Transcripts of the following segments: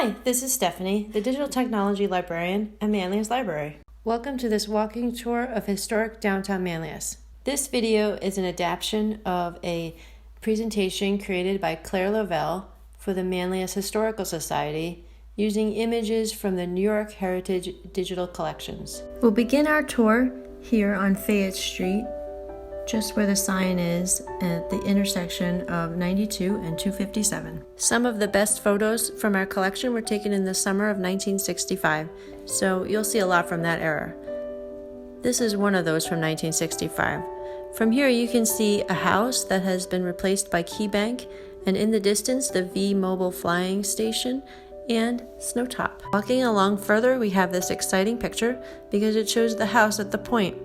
Hi, this is Stephanie, the Digital Technology Librarian at Manlius Library. Welcome to this walking tour of historic downtown Manlius. This video is an adaptation of a presentation created by Claire Lovell for the Manlius Historical Society using images from the New York Heritage Digital Collections. We'll begin our tour here on Fayette Street, just where the sign is at the intersection of 92 and 257. Some of the best photos from our collection were taken in the summer of 1965, so you'll see a lot from that era. This is one of those from 1965. From here you can see a house that has been replaced by Key Bank, and in the distance the V Mobile Flying Station and Snowtop. Walking along further, we have this exciting picture because it shows the house at the point.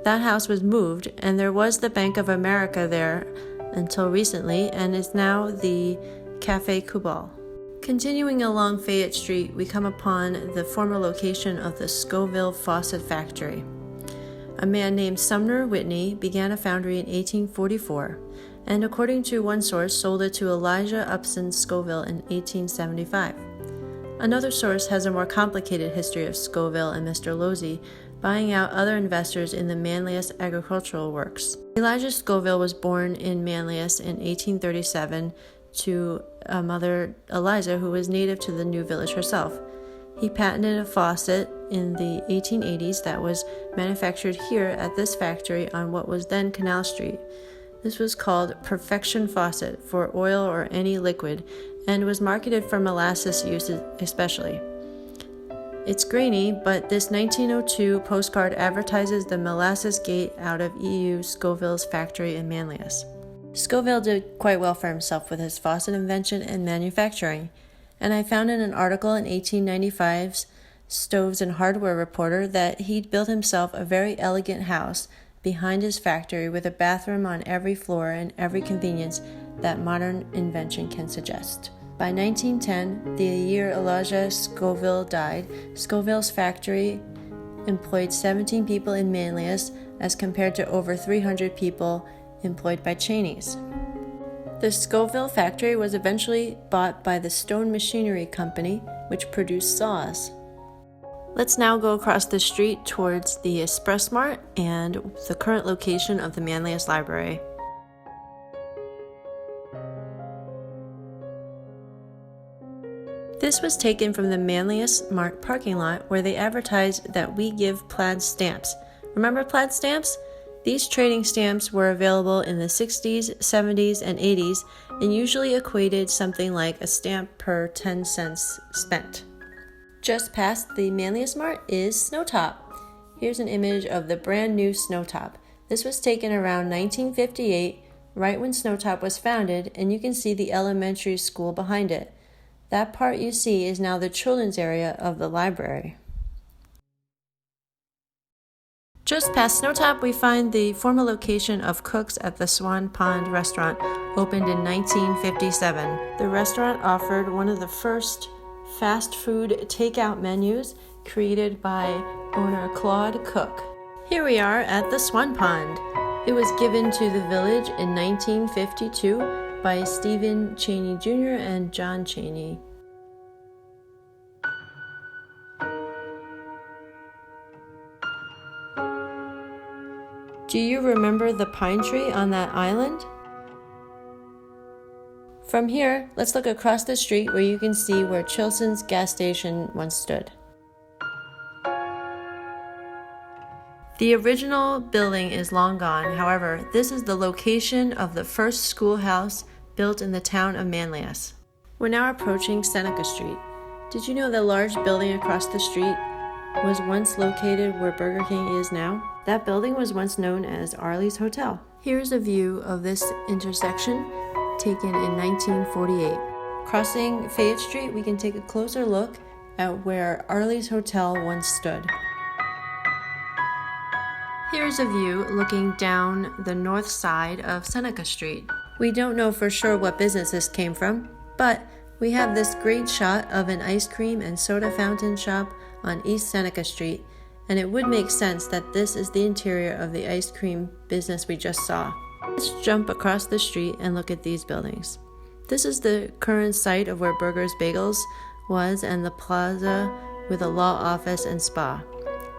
That house was moved, and there was the Bank of America there until recently, and is now the Café Cubal. Continuing along Fayette Street, we come upon the former location of the Scoville Faucet Factory. A man named Sumner Whitney began a foundry in 1844, and according to one source, sold it to Elijah Upson Scoville in 1875. Another source has a more complicated history of Scoville and Mr. Losey, buying out other investors in the Manlius agricultural works. Elijah Scoville was born in Manlius in 1837 to a mother, Eliza, who was native to the new village herself. He patented a faucet in the 1880s that was manufactured here at this factory on what was then Canal Street. This was called Perfection Faucet for oil or any liquid, and was marketed for molasses use especially. It's grainy, but this 1902 postcard advertises the molasses gate out of E.U. Scoville's factory in Manlius. Scoville did quite well for himself with his faucet invention and manufacturing, and I found in an article in 1895's Stoves and Hardware Reporter that he'd built himself a very elegant house behind his factory with a bathroom on every floor and every convenience that modern invention can suggest. By 1910, the year Elijah Scoville died, Scoville's factory employed 17 people in Manlius as compared to over 300 people employed by Cheney's. The Scoville factory was eventually bought by the Stone Machinery Company, which produced saws. Let's now go across the street towards the Express Mart and the current location of the Manlius Library. This was taken from the Manlius Mart parking lot where they advertised that we give plaid stamps. Remember plaid stamps? These trading stamps were available in the 60s, 70s, and 80s and usually equated something like a stamp per 10 cents spent. Just past the Manlius Mart is Snowtop. Here's an image of the brand new Snowtop. This was taken around 1958, right when Snowtop was founded, and you can see the elementary school behind it. That part you see is now the children's area of the library. Just past Snowtop, we find the former location of Cook's at the Swan Pond restaurant, opened in 1957. The restaurant offered one of the first fast food takeout menus created by owner Claude Cook. Here we are at the Swan Pond. It was given to the village in 1952 by Stephen Cheney Jr. and John Cheney. Do you remember the pine tree on that island? From here, let's look across the street where you can see where Chilson's gas station once stood. The original building is long gone. However, this is the location of the first schoolhouse built in the town of Manlius. We're now approaching Seneca Street. Did you know the large building across the street was once located where Burger King is now? That building was once known as Arley's Hotel. Here's a view of this intersection taken in 1948. Crossing Fayette Street, we can take a closer look at where Arley's Hotel once stood. Here's a view looking down the north side of Seneca Street. We don't know for sure what business this came from, but we have this great shot of an ice cream and soda fountain shop on East Seneca Street, and it would make sense that this is the interior of the ice cream business we just saw. Let's jump across the street and look at these buildings. This is the current site of where Burger's Bagels was and the plaza with a law office and spa.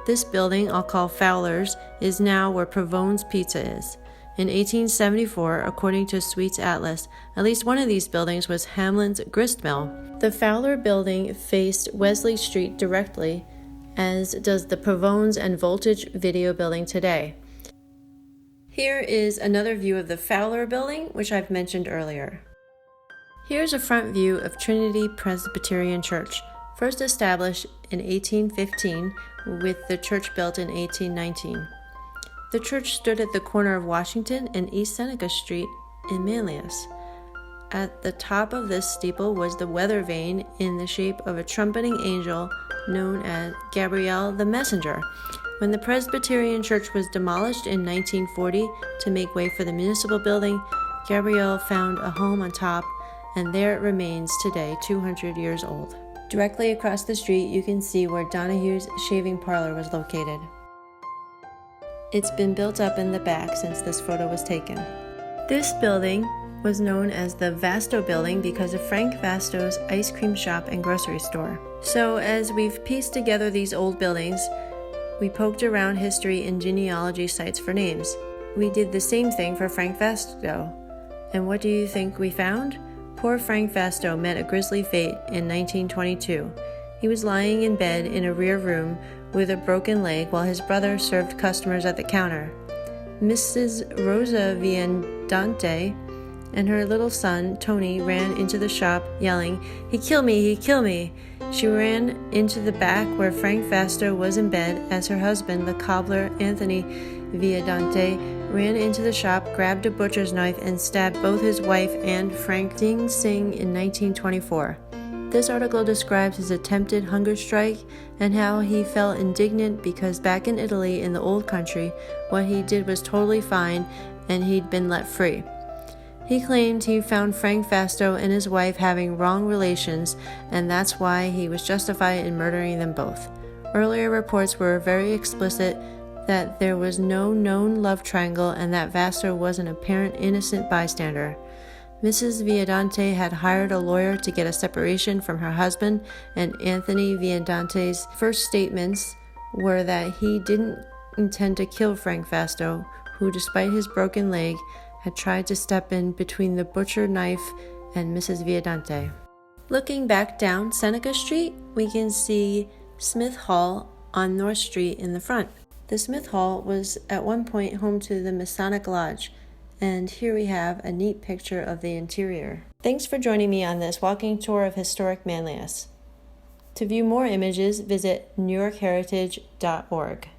This building, I'll call Fowler's, is now where Pavone's Pizza is. In 1874, according to Sweets Atlas, at least one of these buildings was Hamlin's grist mill. The Fowler building faced Wesley Street directly, as does the Pavone's and Voltage Video building today. Here is another view of the Fowler building, which I've mentioned earlier. Here's a front view of Trinity Presbyterian Church, first established in 1815 with the church built in 1819. The church stood at the corner of Washington and East Seneca Street in Manlius. At the top of this steeple was the weather vane in the shape of a trumpeting angel known as Gabriel the Messenger. When the Presbyterian church was demolished in 1940 to make way for the municipal building, Gabriel found a home on top, and there it remains today, 200 years old. Directly across the street, you can see where Donahue's shaving parlor was located. It's been built up in the back since this photo was taken. This building was known as the Vasto Building because of Frank Vasto's ice cream shop and grocery store. So as we've pieced together these old buildings, we poked around history and genealogy sites for names. We did the same thing for Frank Vasto. And what do you think we found? Poor Frank Vasto met a grisly fate in 1922. He was lying in bed in a rear room with a broken leg while his brother served customers at the counter. Mrs. Rosa Viandante and her little son, Tony, ran into the shop yelling, "He killed me, he killed me." She ran into the back where Frank Vasto was in bed as her husband, the cobbler Anthony Viandante, ran into the shop, grabbed a butcher's knife, and stabbed both his wife and Frank Ding Sing in 1924. This article describes his attempted hunger strike and how he felt indignant because back in Italy in the old country, what he did was totally fine and he'd been let free. He claimed he found Frank Vasto and his wife having wrong relations, and that's why he was justified in murdering them both. Earlier reports were very explicit that there was no known love triangle and that Vasto was an apparent innocent bystander. Mrs. Viandante had hired a lawyer to get a separation from her husband, and Anthony Viandante's first statements were that he didn't intend to kill Frank Vasto, who, despite his broken leg, had tried to step in between the butcher knife and Mrs. Viandante. Looking back down Seneca Street, we can see Smith Hall on North Street in the front. The Smith Hall was at one point home to the Masonic Lodge, and here we have a neat picture of the interior. Thanks for joining me on this walking tour of Historic Manlius. To view more images, visit NewYorkHeritage.org.